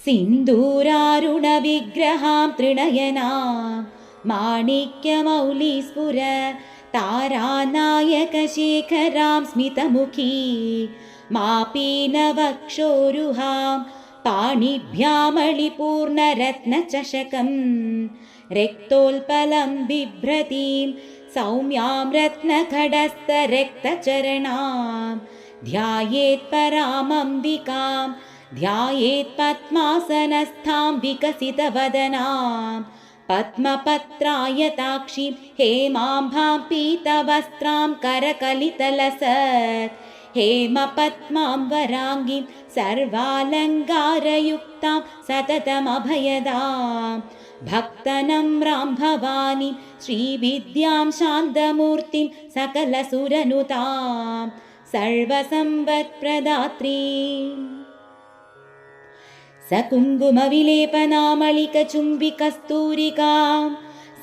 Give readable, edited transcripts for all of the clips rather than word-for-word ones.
सिन्दूरारुणविग्रहां त्रिनयनां माणिक्यमौलिस्फुर तारानायकशेखरां स्मितमुखी मापीनवक्षोरुहां पाणिभ्यामलिपूर्णरत्नचषकं रक्तोल्पलं बिभ्रतीं सौम्यां रत्नखडस्थरक्तचरणां ध्यायेत् परामम्बिकां ध्यायेत् पद्मासनस्थां विकसितवदनां पद्मपत्रायताक्षीं हेमाम्भां पीतवस्त्रां करकलितलसत् हेमपद्मां वराङ्गीं सर्वालङ्कारयुक्तां सततमभयदां भक्तनम्रां भवानीं श्रीविद्यां शान्तमूर्तिं सकलसुरनुतां सर्वसम्पत्प्रदात्रीम् सकुङ्कुमविलेपनामलिकचुम्बिकस्तूरिकां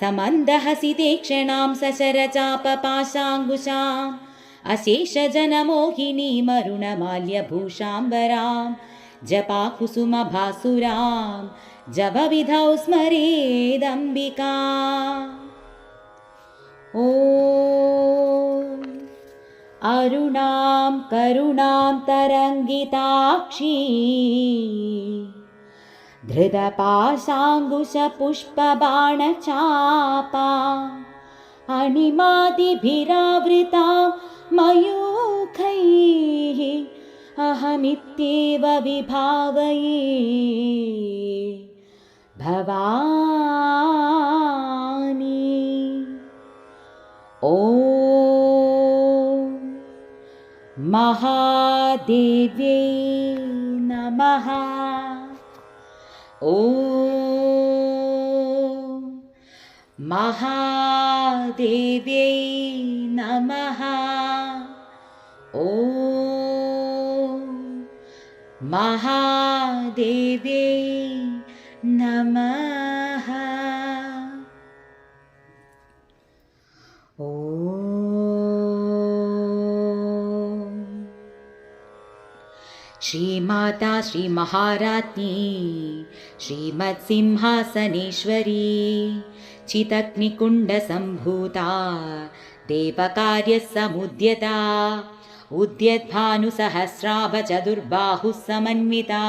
समन्दहसितेक्षणां सशरचापपाशाङ्कुशाम् अशेषजनमोहिनीमरुणमाल्यभूषाम्बरां जपाकुसुमभासुरां जपविधौ स्मरेदम्बिका। ॐ अरुणां करुणां तरङ्गिताक्षी धृतपाशाङ्कुशपुष्पबाणचापा अणिमादिभिरावृतां मयूखैः अहमित्येव विभावये भवानी। ॐ महादेव्यै नमः। ॐ महादेव्यै नमः। ॐ महादेव्यै नमः। ॐ श्रीमाता श्रीमहाराज्ञी श्रीमत्सिंहासनेश्वरी चिदग्निकुण्डसम्भूता देवकार्यसमुद्यता उद्यद्भानुसहस्राभचतुर्बाहुः समन्विता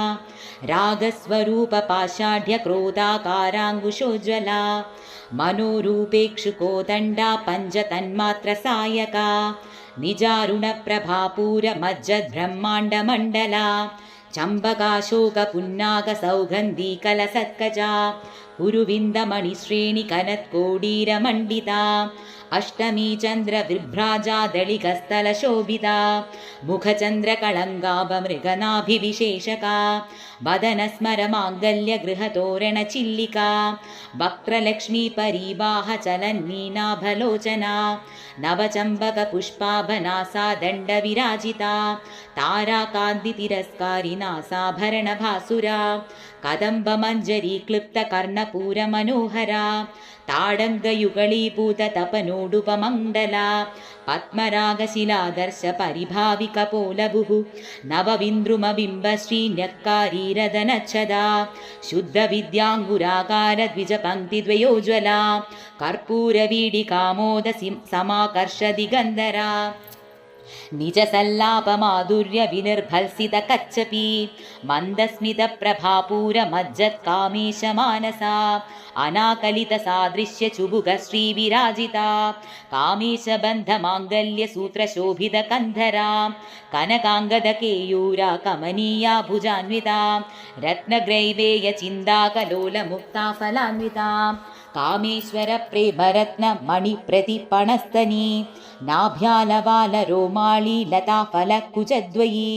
रागस्वरूपपाषाढ्यक्रोधाकाराङ्कुशोज्ज्वला मनोरूपेक्षुकोदण्डा पञ्चतन्मात्रसायका निजारुणप्रभापूरमज्जद्ब्रह्माण्डमण्डला चम्बकाशोकपुन्नागसौगन्धीकलसत्कजा कुरुविन्दमणिश्रेणिकनत्कोडीरमण्डिता अष्टमी चन्द्रविभ्राजादलिकस्थलशोभिता मुखचन्द्रकळङ्गाभमृगनाभिविशेषका वदनस्मरमाङ्गल्यगृहतोरणचिल्लिका वक्त्रलक्ष्मीपरीवाहचलन्नीनाभलोचना नवचम्बकपुष्पाभनासा दण्डविराजिता ताराकान्तितिरस्कारिनासाभरणभासुरा कदम्बमञ्जरीक्लृप्तकर्णपूरमनोहरा ताडङ्गयुगलीभूततपनोडुपमण्डला पद्मरागशिलादर्शपरिभाविकपोलभुः नवविन्द्रुमबिम्बश्रीन्यक्कारीरदनच्छदा शुद्धविद्याङ्गुराकारद्विजपङ्क्तिद्वयोज्ज्वला कर्पूरवीडिकामोदसि समाकर्षदिगन्धरा निजसल्लापमाधुर्यविनिर्भल्सितकच्छपी मन्दस्मितप्रभापूरमज्जत्कामेशमानसा अनाकलितसादृश्यचुबुकश्रीविराजिता कामेशबन्धमाङ्गल्यसूत्रशोभितकन्धरा कनकाङ्गदकेयूरा कमनीया भुजान्विता रत्नग्रैवेयचिन्दाकलोलमुक्ता फलान्विता कामेश्वरप्रेमरत्नमणिप्रतिपणस्तनी नाभ्यालवालरोमाळी लताफलकुचद्वयी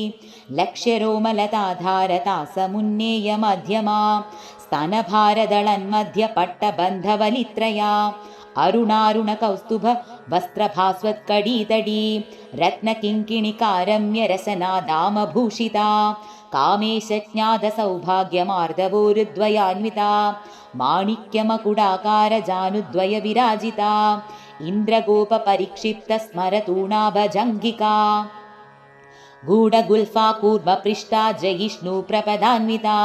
लक्ष्यरोमलताधारता समुन्नेयमध्यमा स्तनभारदळन्मध्यपट्टबन्धवलित्रया अरुणारुणकौस्तुभ वस्त्रभास्वत्कडीतडी रत्नकिङ्किणिकारम्यरसनादामभूषिता कामेशज्ञातसौभाग्यमार्दवोरुद्वयान्विता गूढगुल्फा कूर्मपृष्ठा जयिष्णु प्रपदान्विता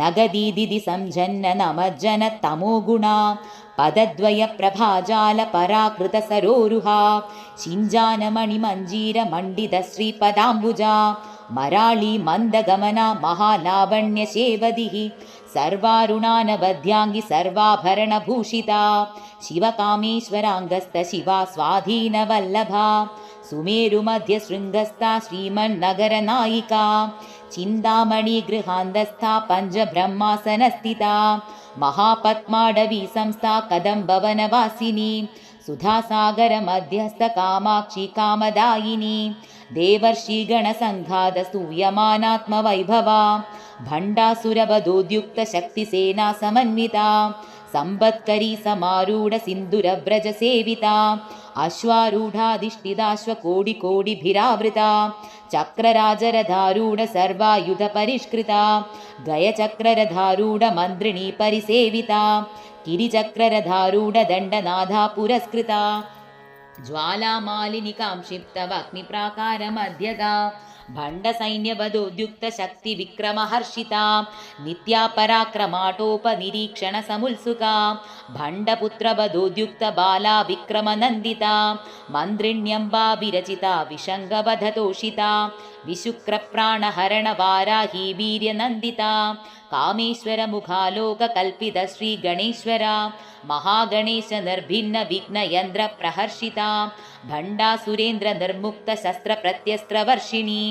नगदीदिदि संजन्न नमज्जन तमोगुणा पदद्वय प्रभाजाल पराकृत सरोरुहा शिञ्जानमणिमञ्जीर मण्डित श्रीपदाम्बुजा मराळी मन्दगमना महालावण्य शेवदिः सर्वारुणानवद्याङ्गि सर्वाभरणभूषिता शिवकामेश्वराङ्गस्त शिवा स्वाधीनवल्लभा सुमेरुमध्यशृङ्गस्था श्रीमन्नगरनायिका चिन्तामणिगृहान्धस्था पञ्चब्रह्मासनस्थिता महापद्माडवी संस्था कदम्बवनवासिनी सुधासागरमध्यस्थ कामाक्षी कामदायिनी देवर्षिगणसङ्घातस्तूयमानात्मवैभवा भण्डासुरवधोद्युक्तशक्तिसेना समन्विता सम्पत्करी समारूढ सिन्दूरव्रजसेविता अश्वारूढाधिष्ठिताश्वकोटिकोटिभिरावृता चक्रराजरधारूढ सर्वायुधपरिष्कृता गयचक्ररधारूढ मन्त्रिणी परिसेविता गिरिचक्ररधारूढ दण्डनाथा पुरस्कृता ज्वालामालिनिकां क्षिप्तवग्निप्राकारमध्यगा भण्डसैन्यवधोद्युक्तशक्तिविक्रमहर्षिता नित्या पराक्रमाटोपनिरीक्षणसमुत्सुका भण्डपुत्रवधोद्युक्तबाला विक्रमनन्दिता मन्त्रिण्यम्बा विरचिता विशङ्गवधतोषिता विशुक्रप्राणहरणवाराही वीर्यनन्दिता कामेश्वरमुखालोककल्पित श्रीगणेश्वरा महागणेश निर्भिन्न विघ्नयन्द्र प्रहर्षिता भण्डासुरेन्द्र निर्मुक्त शस्त्रप्रत्यस्त्रवर्षिणी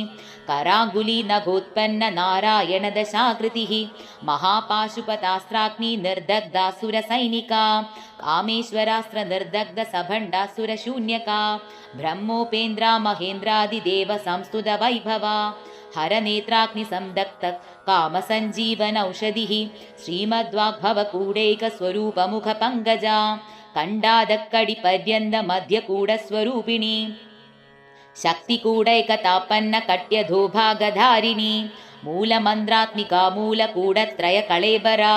कराङ्गुली नभोत्पन्न नारायण दशाकृतिः महापाशुपतास्त्राग्नि निर्दग्धासुरसैनिका कामेश्वरास्त्र निर्दग्ध सभण्डासुरशून्यका ब्रह्मोपेन्द्रा महेन्द्रादिदेव संस्तुत वैभवा हरनेत्राग्निसंदग्ध कामसञ्जीवनौषधिः श्रीमद्वाग्भवकूडैकस्वरूपमुखपङ्कजा कण्डादक्कडिपर्यन्त मध्यकूडस्वरूपिणी शक्तिकूडैकतापन्न कट्यधोभागधारिणी मूलमन्त्रात्मिका मूलकूडत्रयकळेबरा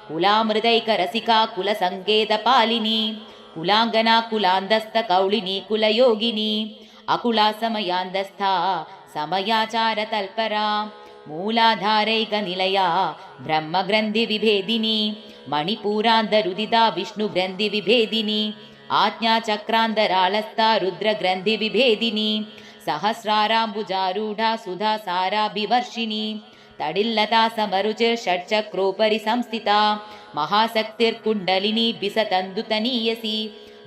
कुलामृदैकरसिका कुलसङ्केतपालिनी कुलाङ्गना कुलान्धस्थकौलिनी कुलयोगिनी अकुला समयान्धस्था समयाचारतल्परा मूलाधारैकनिलया ब्रह्मग्रन्थिविभेदिनी मणिपूरान्धरुदिता विष्णुग्रन्थिविभेदिनी आज्ञाचक्रान्तरालस्था रुद्रग्रन्थिविभेदिनी सहस्राराम्बुजारूढा सुधासाराभिवर्षिणी तडिल्लता समरुचिर्षट्चक्रोपरि संस्थिता महाशक्तिर्कुण्डलिनी बिसतन्दुतनीयसी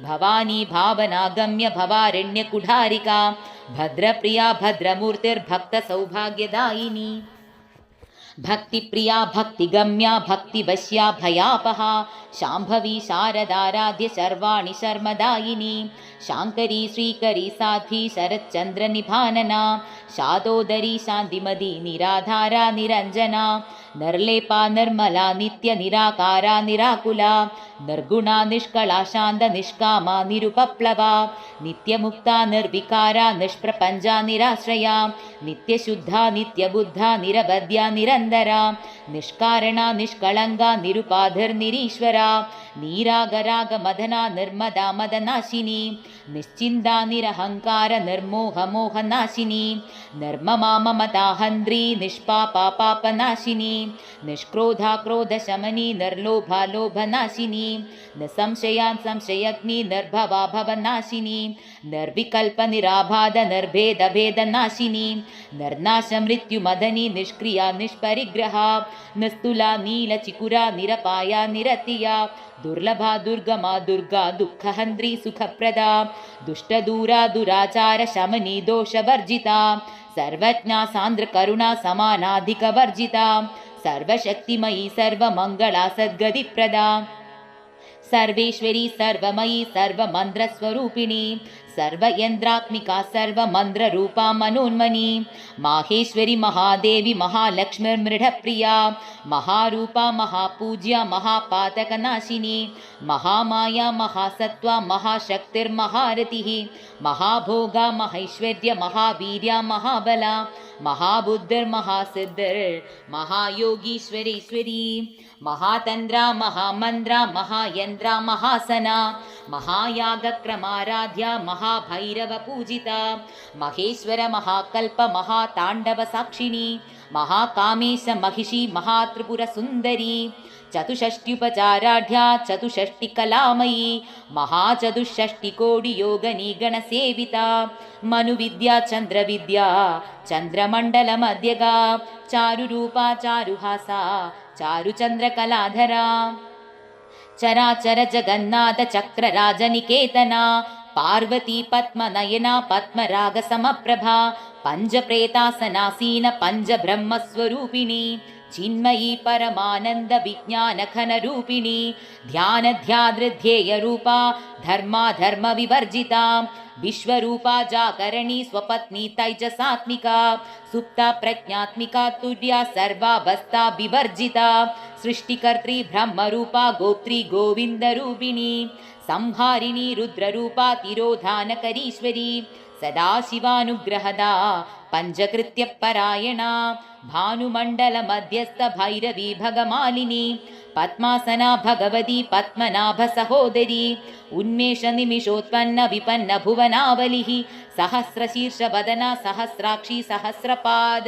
भवानी भावनागम्य भवारण्यकुठारिका भद्रप्रिया भद्रमूर्तिर्भक्तसौभाग्यदायिनी भक्तिप्रिया भक्तिगम्या भक्तिवश्या भयापहा शाम्भवी शारदाराध्य शर्वाणि शर्मदायिनी शाङ्करी श्रीकरी साध्वी शरच्चन्द्रनिभानना शादोदरी शान्तिमती निराधारा निरञ्जना निर्लेपा निर्मला नित्यनिराकारा निराकुला निर्गुणा निष्कला शान्त निष्कामा निरुपप्लवा नित्यमुक्ता निर्विकारा निष्प्रपञ्चा निराश्रया नित्यशुद्धा नित्यबुद्धा निरवध्या निरन्दरा निष्कारणा निष्कळङ्गा निरुपाधिर्निरीश्वरा नीरागरागमदना निर्मदा मदनाशिनी निश्चिन्ता निरहङ्कार निर्मोहमोहनाशिनी निर्ममा ममताहन्द्री निष्पापा पापनाशिनी निष्क्रोधा क्रोधशमनी निर्लोभा लोभनाशिनी निसंशया संशयग्नि निर्भवा भवनाशिनी निर्विकल्प निराबाध निर्भेद भेदनाशिनी निर्नाश मृत्युमदनी निष्क्रिया निष्परिग्रहा निस्तुला नीलचिकुरा निरपाया निरतिया दुर्लभा दुर्गमा दुर्गा दुःखहन्त्री सुखप्रदा दुष्टदूरा दुराचार शमनी दोषवर्जिता सर्वज्ञा सान्द्रकरुणा समानाधिकवर्जिता सर्वशक्तिमयी सर्वमङ्गला सद्गतिप्रदा सर्वेश्वरी सर्वमयी सर्वमन्त्रस्वरूपिणी सर्वयन्त्रात्मिका सर्वमन्त्ररूपा मनोन्मनी माहेश्वरी महादेवी महालक्ष्मीर्मृढप्रिया महारूपा महापूज्या महापातकनाशिनी महामाया महासत्त्वा महाशक्तिर्महारतिः महाभोगा महैश्वर्य महावीर्या महाबला महाबुद्धिर्महासिद्धिर्महायोगीश्वरेश्वरी महातन्द्रा महामन्द्रा महायन्द्रा महासना महायागक्रमाराध्या महाभैरवपूजिता महेश्वर महाकल्प महाताण्डवसाक्षिणी महाकामेश महिषी महात्रिपुरसुन्दरी चतुष्षष्ट्युपचाराढ्या चतुष्षष्टिकलामयी महाचतुष्षष्टिकोटियोगनिगणसेविता मनुविद्या चन्द्रविद्या चन्द्रमण्डलमध्यगा चारुरूपा चारुहासा चारुचन्द्रकलाधरा चराचर जगन्नाथ चक्रराजनिकेतना पार्वती पद्मनयना पद्मरागसमप्रभा पञ्चप्रेतासनासीन पञ्चब्रह्मस्वरूपिणी चिन्मयी परमानन्द विज्ञानघनरूपिणी ध्यानध्यादृध्येयरूपा धर्माधर्मविवर्जिता विश्वरूपा जागरणी स्वपत्नी तैजसात्मिका सुप्ता प्रज्ञात्मिका तुर्या सर्वावस्था विवर्जिता सृष्टिकर्त्री ब्रह्मरूपा गोत्री गोविन्दरूपिणी संहारिणी रुद्ररूपा तिरोधानकरीश्वरी सदाशिवानुग्रहदा पञ्चकृत्यपरायणा भानुमण्डलमध्यस्थ भैरवी भगमालिनी पद्मासना भगवती पद्मनाभ सहोदरी उन्मेष निमिषोत्पन्न विपन्न भुवनावलिः सहस्रशीर्षवदना सहस्राक्षी सहस्रपाद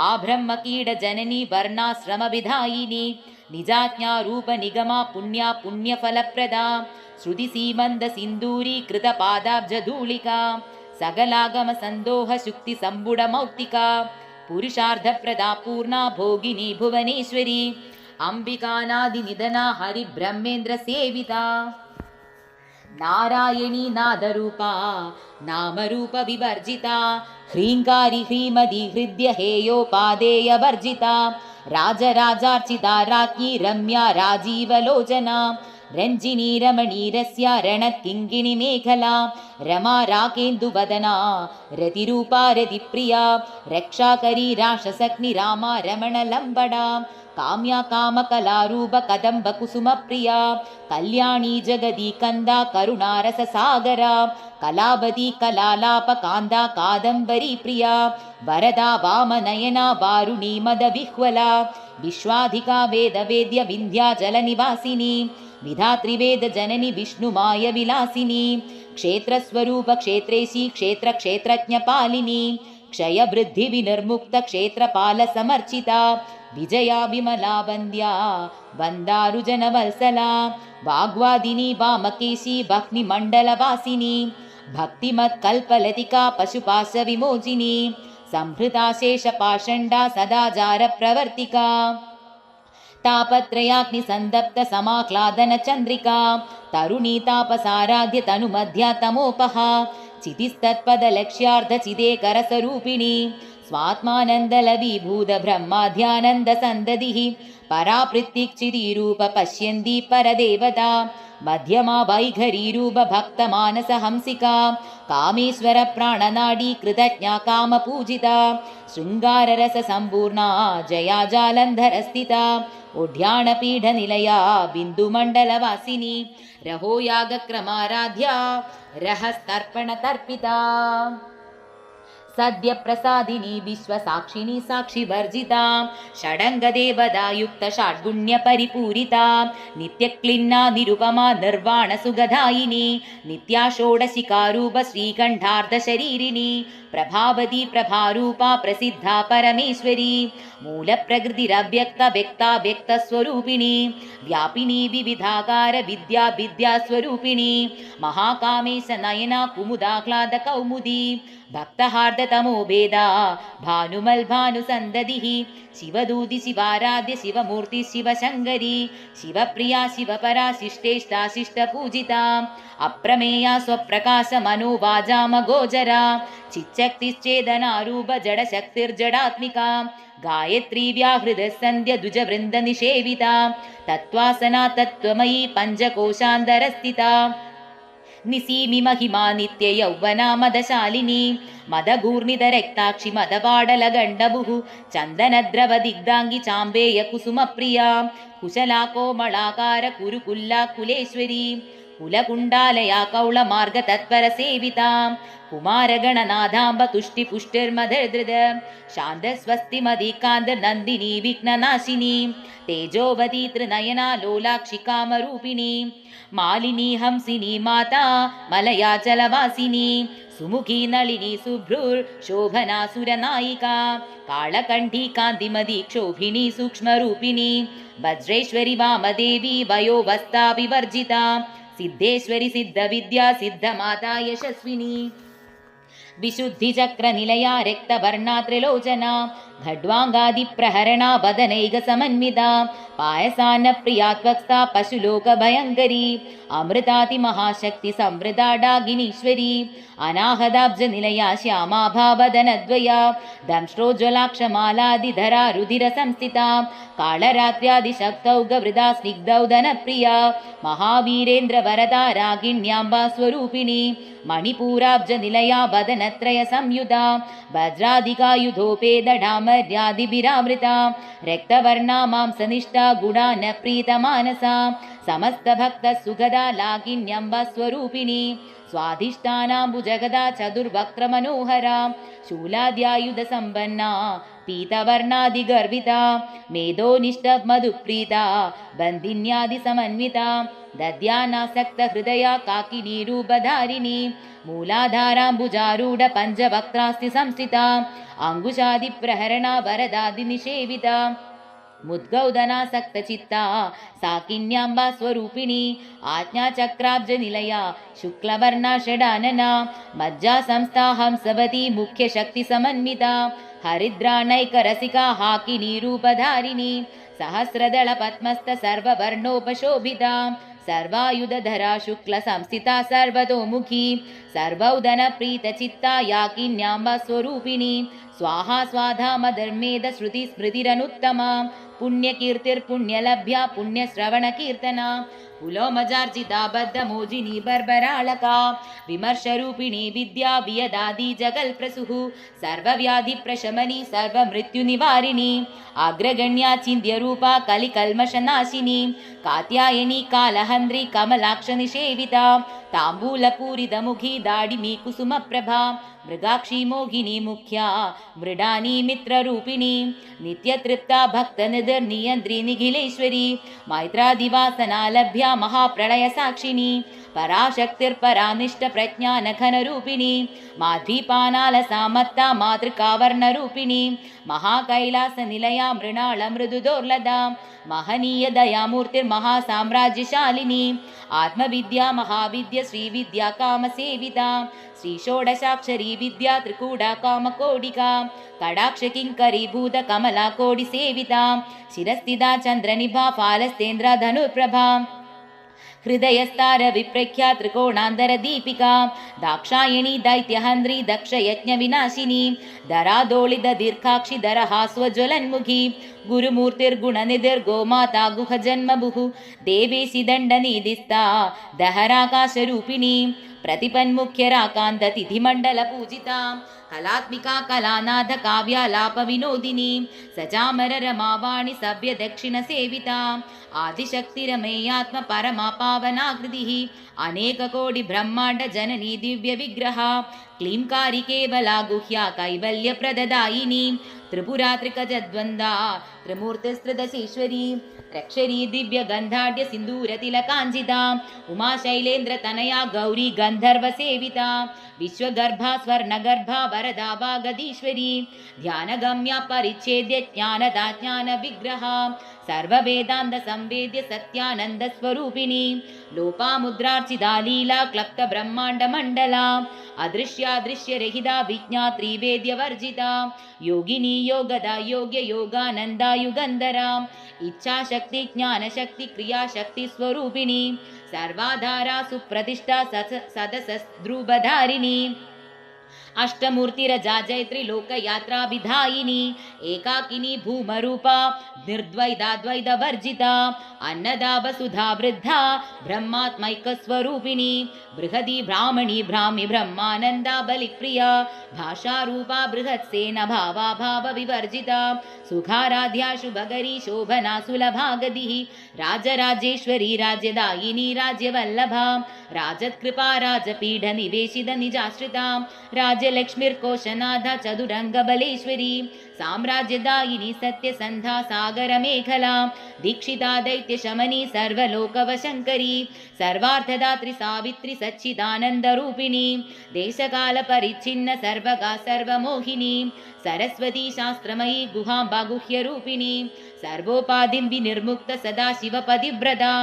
आब्रह्मकीड जननी वर्णाश्रमविधायिनी निजाज्ञारूप निगमा पुण्या पुण्यफलप्रदा श्रुतिसीमन्द सिन्दूरी कृतपादाब्जधूलिका सकलागम सन्दोह शुक्ति सम्बुडमौक्तिका पुरुषार्थप्रदा पूर्णा भोगिनी भुवनेश्वरी अम्बिकानादिनिधना हरिब्रह्मेन्द्र सेविता नारायणी नादरूपा नामरूप विवर्जिता ह्रीङ्कारी ह्रीमदी हृद्य हेयोपादेयवर्जिता राजराजार्चिता राज्ञी रम्या राजीवलोचना रञ्जिनी रमणीरस्या रणकिङ्गिणी मेखला रमा राकेन्दुवदना रतिरूपा रतिप्रिया रक्षाकरी राक्षसग्नि रामा रमणलम्बडा काम्या कामकलारूप कदम्ब कुसुमप्रिया कल्याणी जगदी कन्दा करुणारससागरा कलावती कलालाप कान्दा कादम्बरी प्रिया वरदा वामनयना वारुणी मदविह्वला विश्वाधिका वेदवेद्य विन्ध्याचलनिवासिनी विधात्रिवेद जननी विष्णुमाय विलासिनी क्षेत्रस्वरूप क्षेत्रेशी क्षेत्र क्षेत्रज्ञपालिनी क्षयवृद्धि विनिर्मुक्त क्षेत्रपाल समर्चिता विजया विमला वन्द्या वन्दारुजनवत्सला वाग्वादिनी वामकेशी भक्तिमण्डलवासिनी भक्तिमत्कल्पलतिका पशुपाश विमोचिनी संहृता शेषपाषण्डा सदाचारप्रवर्तिका तापत्रयाग्निसन्दप्त समाह्लादन चन्द्रिका तरुणी तापसाराध्य तनुमध्या तमोपहा चितिस्तत्पदलक्ष्यार्ध चिदेकरस्वरूपिणी स्वात्मानन्दलवीभूत ब्रह्माध्यानन्द सन्ददिः परापृत्तिक्चिदीरूप पश्यन्ती परदेवता मध्यमा वैखरीरूप भक्तमानसहंसिका कामेश्वर प्राणनाडी कृतज्ञा कामपूजिता शृङ्गाररससम्पूर्णा जया जालन्धरस्थिता ओढ्याणपीठनिलया बिन्दुमण्डलवासिनी रहो यागक्रमाराध्या रहस्तर्पणतर्पिता सद्य प्रसादिनी विश्वसाक्षिणी साक्षिवर्जिता षडङ्गदेवदा युक्त षड्गुण्य परिपूरिता नित्यक्लिन्ना निरुपमा निर्वाण सुगधायिनी नित्या षोडशिकारूप श्रीकण्ठार्ध शरीरिणी प्रभावती प्रभारूपा प्रसिद्धा परमेश्वरी मूलप्रकृतिरव्यक्त व्यक्ता व्यक्तस्वरूपिणी व्यापिनी विविधाकार विद्या विद्यास्वरूपिणी महाकामेश नयना कुमुदाह्लाद कौमुदी भक्तहार्दतमो भेदा भानुमल् भानुसन्ददिः शिवदूति शिवाराध्य शिवमूर्ति शिवशङ्करी शिवप्रिया शिवपरा शिष्टेष्टा शिष्टपूजिता अप्रमेया स्वप्रकाश मनोवाजामगोचरा चिच्चक्तिश्चेदनारूप जडशक्तिर्जडात्मिका गायत्री व्याहृदसन्ध्य द्विजवृन्दनिषेविता तत्त्वासना तत्त्वमयी पञ्चकोशान्तरस्थिता निसीमि महिमा नित्य यौवना मदशालिनी मदगूर्णितरक्ताक्षि मदवाडलगण्डभुः चन्दनद्रवदिग्धाङ्गि चाम्बेय कुसुमप्रिया कुशला कोमलाकार कुरुकुल्ला कुलेश्वरी कुलकुण्डालया कौलमार्गतत्परसेविता कुमारगणनाथाम्ब तुष्टिपुष्टिर्मधृदृद शान्तस्वस्तिमधिकान्तर्नन्दिनी विघ्ननाशिनी तेजोवती त्रिनयना लोलाक्षि कामरूपिणी मालिनी हंसिनी माता मलयाचलवासिनी सुमुखी नलिनी शुभ्रुर्शोभना सुरनायिका कालकण्ठी कान्तिमती क्षोभिनी सूक्ष्मरूपिणी वज्रेश्वरी वामदेवी वयोवस्था विवर्जिता सिद्धेश्वरी सिद्धविद्या सिद्धमाता यशस्विनी विशुद्धिचक्रनिलया रक्तवर्णा त्रिलोचना खड्वाङ्गादिप्रहरणा वदनैकसमन्विता पायसान्नप्रिया त्वक्ता पशुलोकभयङ्करी अमृतातिमहाशक्ति संवृता डागिनीश्वरी अनाहदाब्जनिलया श्यामा भावदनद्वया दंष्ट्रोज्ज्वलाक्षमालादिधरा रुधिरसंस्थिता कालरात्र्यादिशक्तौ गवृदा स्निग्धौ दनप्रिया महावीरेन्द्रवरदा रागिण्यांबा स्वरूपिणी मणिपूराब्जनिलया वदनत्रयसंयुता वज्रादिकायुधोपेदढामर्यादिभिरावृता रक्तवर्णा मांसनिष्ठा गुणा न प्रीतमानसा समस्तभक्तसुगदा लागिन्यम्ब स्वरूपिणी स्वाधिष्ठानाम्बुजगदा चतुर्वक्त्रमनोहरा शूलाद्यायुधसम्पन्ना पीतवर्णादिगर्विता मेधोनिष्ठमधुप्रीता बन्दिन्यादिसमन्विता दद्यानासक्तहृदया काकिनीरूपधारिणी मूलाधाराम्बुजारूढ पञ्चवक्त्रास्ति संस्थिता अङ्गुशादिप्रहरणा वरदादिनिषेविता मुद्गौदनासक्तचित्ता साकिन्याम्बा स्वरूपिणी आज्ञाचक्राब्जनिलया शुक्लवर्णा षडानना मज्जा संस्था हंसवती मुख्यशक्तिसमन्विता हरिद्रानैकरसिका हाकिनीरूपधारिणी सहस्रदलपद्मस्थ सर्ववर्णोपशोभिता सर्वायुधधरा शुक्लसंस्थिता सर्वतोमुखी सर्वौदनप्रीतचित्ता याकिन्याम्बा स्वरूपिणी स्वाहा स्वाधा मदर्मेद श्रुति स्मृतिरनुत्तमा पुण्यकीर्तिर्पुण्यलभ्या पुण्यश्रवणकीर्तना पुलोमजार्जिता बद्धमोजिनी बर्बराळका विमर्शरूपिणी विद्या वियदादि जगल्प्रसुः सर्वव्याधिप्रशमनी सर्वमृत्युनिवारिणी अग्रगण्या चिन्त्यरूपा कलिकल्मषनाशिनी कात्यायनी कालहन्द्री कमलाक्षनिषेविता ताम्बूलपूरितमुखी दाडिमी कुसुमप्रभा मृगाक्षी मोहिनी मुख्या मृडानी मित्ररूपिणी नित्यतृप्ता भक्तनिधर्नियन्त्री निखिलेश्वरी मैत्रादिवासना लभ्या महाप्रलय साक्षिणी पराशक्तिर्परानिष्ठप्रज्ञानघनरूपिणी माध्वीपानालसामत्ता मातृकावर्णरूपिणी महाकैलासनिलया मृणालमृदुदोर्लदा महनीय दयामूर्तिर्महासाम्राज्यशालिनी आत्मविद्या महाविद्या श्रीविद्या कामसेविता श्रीषोडशाक्षरी विद्या त्रिकूटा कामकोटिका कडाक्षकिङ्करीभूत कमला कोटिसेविता शिरस्थिता चन्द्रनिभा फालस्तेन्द्र धनुर्प्रभा हृदयस्तार विप्रख्या त्रिकोणान्तර दीपिका दाक्षायणी दैत्यहन्द्री दक्षयज्ञविनाशिनी धरादोलित दीर्घाक्षि दरहास्वज्वलन्मुखी गुरुमूर्तिर्गुणनिधिर्गोमाता गुहजन्मभुः देवेशि दण्डनिधिस्ता दहराकाशरूपिणी प्रतिपन्मुख्यराकान्ततिथिमण्डलपूजिता कलात्मिका कलानाथ काव्यालाप विनोदिनी सचामर रमावाणि सभ्य दक्षिण सेविता आदिशक्तिरमेयात्म परमा पावनाकृतिः अनेक कोटि ब्रह्मांड जननी दिव्य विग्रह क्लींकारी केवला गुह्या कैवल्य प्रददायिनी त्रिपुरा त्रिकजद्वन्दा त्रिमूर्तिस्त्रिदशेश्वरी रक्षरी दिव्य गंधाढ्य सिंदूर तिलकांजिता उमा शैलेन्द्र तनया गौरी गंधर्व सेविता विश्वगर्भा स्वर्णगर्भा वरदा वागदीश्वरी ध्यानगम्या परिच्छेद्य ज्ञानदा ज्ञान विग्रह सर्ववेदांत संवेद्य सत्यानंद स्वरूपिणी लोपामुद्रार्चिता लीला क्लप्त ब्रह्मांड मंडला अदृश्यादृश्य रहिता विज्ञात्री वेद्य वर्जिता योगिनी योगदा योग्य योगानंदा युगंधरा इच्छा शक्ति ज्ञान शक्ति क्रिया शक्ति स्वरूपिणी सर्वाधारा सुप्रतिष्ठा सदसद्रुवधारिणी अष्टमूर्तिरजा जैत्री लोकयात्राभिधायिनी एकाकिनी भूमरूपा निर्द्वैताद्वैत वर्जिता अन्नदा वसुधा वृद्धा ब्रह्मात्मैकस्वरूपिणी बृहदी ब्राह्मणी ब्राह्मी ब्रह्मानंदा बलिप्रिया भाषारूपा बृहत्सेन भावा भाव विवर्जिता सुखाराध्या शुभगरी शोभना सुलभागतिः राजराजेश्वरी राज्यदायिनी राज्यवल्लभा राजत्कृपा राजपीठ निवेशित निजाश्रिता राज राज्यलक्ष्मीर्कोशनाथा चतुरङ्गबलेश्वरी साम्राज्यदायिनी सत्यसन्धा सागरमेखला दीक्षिता दैत्यशमनी सर्वलोकवशङ्करी सर्वार्थदात्री सावित्री सच्चिदानन्दरूपिणी देशकालपरिच्छिन्न सर्वगा सर्वमोहिनी सरस्वती शास्त्रमयी गुहाम्बा गुह्यरूपिणी सर्वोपाधिं विनिर्मुक्त सदाशिवपतिव्रता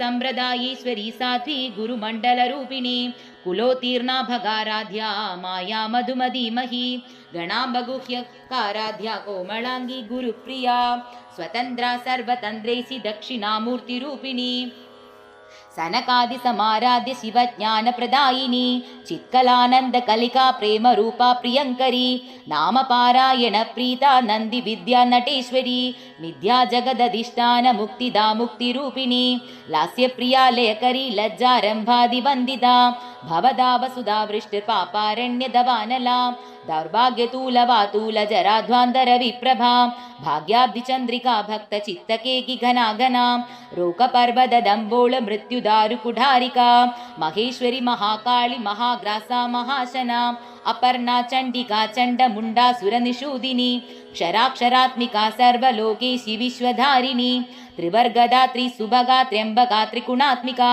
सम्प्रदायीश्वरी साध्वी गुरुमण्डलरूपिणी कुलोत्तीर्णा भगाराध्या माया मधुमदीमही गणाम्बगुह्यकाराध्या कोमलाङ्गी गुरुप्रिया स्वतन्त्रा सर्वतन्त्रेसि दक्षिणामूर्तिरूपिणी सनकादि समाराध्य शिवज्ञानप्रदायिनी चित्कलानन्दकलिका प्रेमरूपा प्रियङ्करी नामपारायण प्रीता नन्दि विद्या नटेश्वरी विद्या जगदधिष्ठान मुक्तिदा मुक्तिरूपिणी लास्यप्रिया लयकरी लज्जारम्भादिवन्दिता भवदा वसुधा वृष्टिपापारण्यदवानला दौर्भाग्यतूलवातूलजराध्वान्तरविप्रभा भाग्याब्धिचन्द्रिका भक्तचित्तकेकि घना घना रोकपर्वदम्बोळ मृत्युदारुकुढारिका महेश्वरी महाकाळि महाग्रासा महाशना अपर्णा चण्डिका चण्डमुण्डासुरनिषूदिनी क्षराक्षरात्मिका सर्वलोकेशि विश्वधारिणी त्रिवर्गदा त्रिसुभगा त्र्यम्बका त्रिगुणात्मिका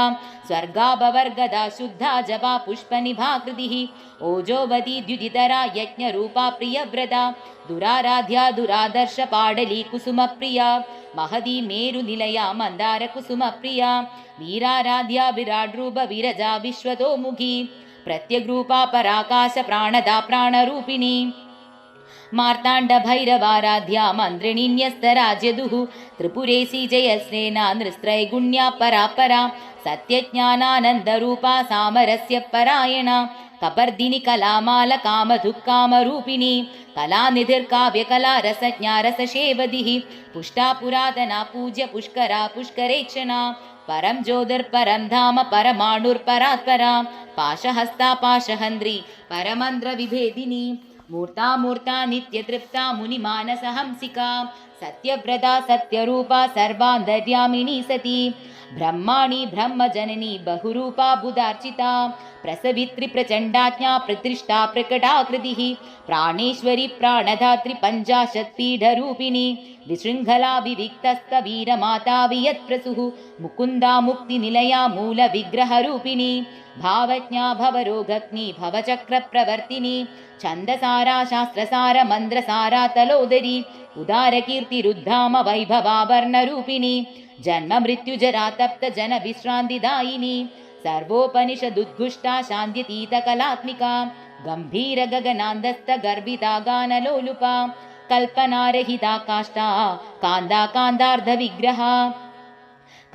स्वर्गाभवर्गदा शुद्धा जपा पुष्पनिभाकृतिः ओजोवती द्युतितरा यज्ञरूपा प्रियव्रता दुराराध्या दुरादर्श पाडली कुसुमप्रिया महदी मेरुनिलया मन्दारकुसुमप्रिया वीराराध्या विराड्रूप विरजा विश्वतोमुखी प्रत्यग्रूपा पराकाश प्राणदा प्राणरूपिणी मार्ताण्ड भैरवाराध्या मन्त्रिणीन्यस्तराज्यदुः त्रिपुरेशी जयस्नेना नृस्त्रैगुण्या परापरा सत्यज्ञानानन्दरूपा सामरस्य परायणा कपर्दिनी कलामाल कामधुक्कामरूपिणी कलानिधिर्काव्यकला रसज्ञा रसशेवदिः पुष्टा पुरातना पूज्य पुष्करा पुष्करेक्षणा परं ज्योतिर्परं धाम परमाणुर्परात्परा पाशहस्ता पाशहन्द्री परमन्द्रविभेदिनी मूर्ता मूर्ता नित्यतृप्ता मुनिमानसहंसिका सत्यव्रता सत्यरूपा सर्वान्तर्यामिनी सती ब्रह्माणि ब्रह्मजननी बहुरूपा बुधार्चिता प्रसवित्री प्रचण्डाज्ञा प्रतिष्ठा प्रकटाकृतिः प्राणेश्वरी प्राणधात्री पञ्चाशत्पीठरूपिणी विशृङ्खला विविक्तस्तवीरमाता वियत्प्रसुः मुकुन्दा मुक्तिनिलया मूलविग्रहरूपिणी भावज्ञा भवरोगग्नि भवचक्रप्रवर्तिनी छन्दसारा शास्त्रसार मन्द्रसारा तलोदरी उदारकीर्तिरुद्धाम वैभवावर्णरूपिणी जन्म मृत्युजरा तप्त जन विश्रान्तिदायिनी सर्वोपनिषदुद्घुष्टा शान्त्यतीतकलात्मिका गम्भीर गगनान्दस्त गर्भिता गानलोलुपा कल्पनारहिता काष्ठा कान्दा कान्दार्धविग्रहा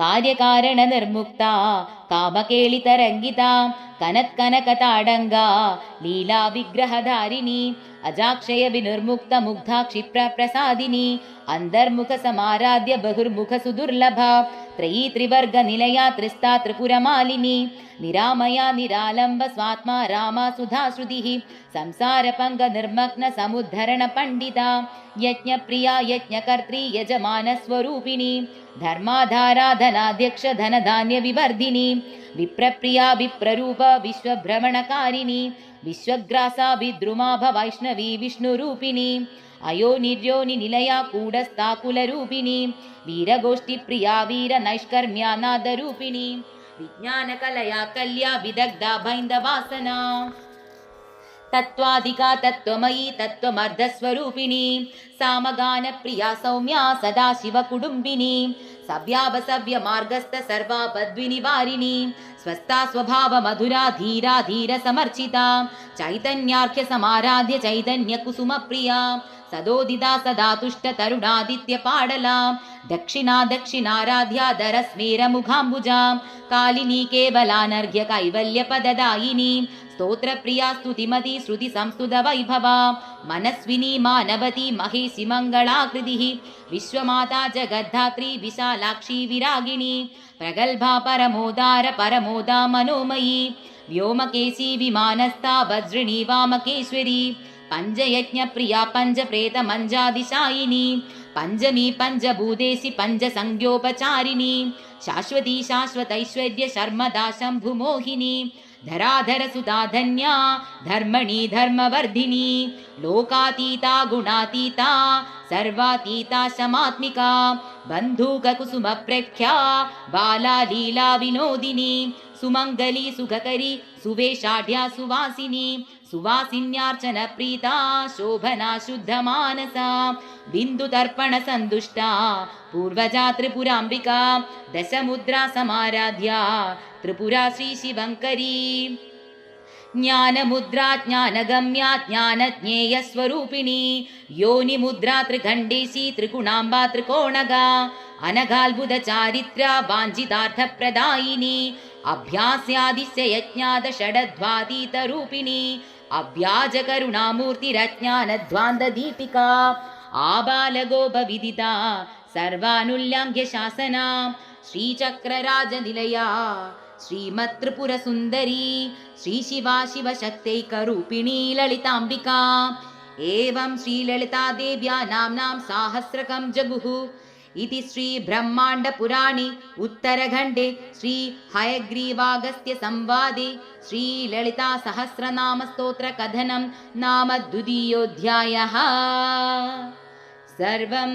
कार्यकारणनिर्मुक्ता कामकेलितरङ्गिता कनत्कनकताडङ्गा लीला विग्रहधारिणी अजाक्षय विनिर्मुक्त मुग्धा क्षिप्रप्रसादिनी अन्तर्मुख समाराध्य बहुर्मुख सुदुर्लभा त्रयी त्रिवर्ग निलया त्रिस्ता त्रिपुरमालिनी निरामया निरालम्ब स्वात्मा रामा सुधाश्रुतिः संसारपङ्ग निर्मग्न समुद्धरण पण्डिता यज्ञप्रिया यज्ञकर्त्री यजमानस्वरूपिणी धर्माधारा धनाध्यक्ष धनधान्य विवर्धिनी विप्रप्रिया विप्ररूप विश्वभ्रमणकारिणी विश्वग्रासा विद्रुमा भवैष्णवी विष्णुरूपिणी अयोनिर्योनि निलया कूढस्थाकुलरूपिणी वीरगोष्ठीप्रिया वीरनैष्कर्म्यानादरूपिणी विज्ञानकलया कल्या विदग्धा बैन्दवासना तत्त्वाधिका तत्त्वमयी तत्त्वमर्धस्वरूपिणी सामगानप्रिया सौम्या सदाशिवकुटुम्बिनी सव्यावसव्य मार्गस्थ सर्वापद्विनिवारिणी स्वस्था स्वभाव मधुरा धीरा धीर समर्चिता चैतन्यार्घ्य समाराध्य चैतन्य कुसुम प्रिया सदोदिता सदा तुष्ट तरुणादित्य पाडला दक्षिणा दक्षिणाराध्या दरस्मेर मुखाम्बुजा कालिनी केवलानर्घ्य कैवल्य पददायिनी स्तोत्र प्रिया स्तुतिमती श्रुति संस्तुत वैभवा मनस्विनी मानवती महेशी मंगलाकृतिः विश्वमाता जगद्धात्री विशालाक्षी विरागिणी प्रगल्भा परमोदार परमोदा मनोमयी व्योमकेशी विमानस्था वज्रिणी वामकेश्वरी पंचयज्ञ प्रिया पंच प्रेत मंजादिशायिनी पंचमी पंचभूतेशी पंच संज्ञोपचारिणी शाश्वती शाश्वतैश्वर्य शर्मदा शंभुमोहिनी धराधरसुता धन्या धर्मणि धर्मवर्धिनी लोकातीता गुणातीता सर्वातीता शमात्मिका बन्धूककुसुमप्रख्या बाला लीला विनोदिनी सुमङ्गली सुखकरी सुवेशाढ्या सुवासिनी सुवासिन्यार्चन प्रीता शोभना शुद्धमानसा बिन्दुतर्पण सन्तुष्टा पूर्वजा त्रिपुराम्बिका दशमुद्रा समाराध्या त्रिपुरा श्रीशिवङ्करी ज्ञानमुद्रा ज्ञानगम्या ज्ञानज्ञेयस्वरूपिणी योनिमुद्रा त्रिखण्डेशी त्रिगुणाम्बा त्रिकोणगा अनघाल्बुध चारित्र्या वाञ्छितार्थप्रदायिनी अभ्यास्यादिशयज्ञात षडध्वातीतरूपिणी अव्याजकरुणामूर्तिरज्ञानध्वान्तदीपिका आबालगोपविदिता सर्वानुल्लङ्घ्य शासना श्रीचक्रराजनिलया श्रीमत्त्रिपुरसुन्दरी श्रीशिवा शिवशक्तैकरूपिणी ललिताम्बिका एवं श्रीललितादेव्या नाम्नां साहस्रकं जगुः इति श्रीब्रह्माण्डपुराणे उत्तरखण्डे श्रीहयग्रीवागस्त्यसंवादे श्रीललितासहस्रनामस्तोत्रकथनं नाम द्वितीयोऽध्यायः। सर्वं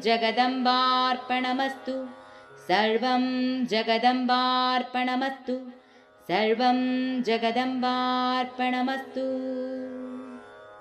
जगदम्बार्पणमस्तु सर्वं जगदम्बार्पणमस्तु सर्वं जगदम्बार्पणमस्तु।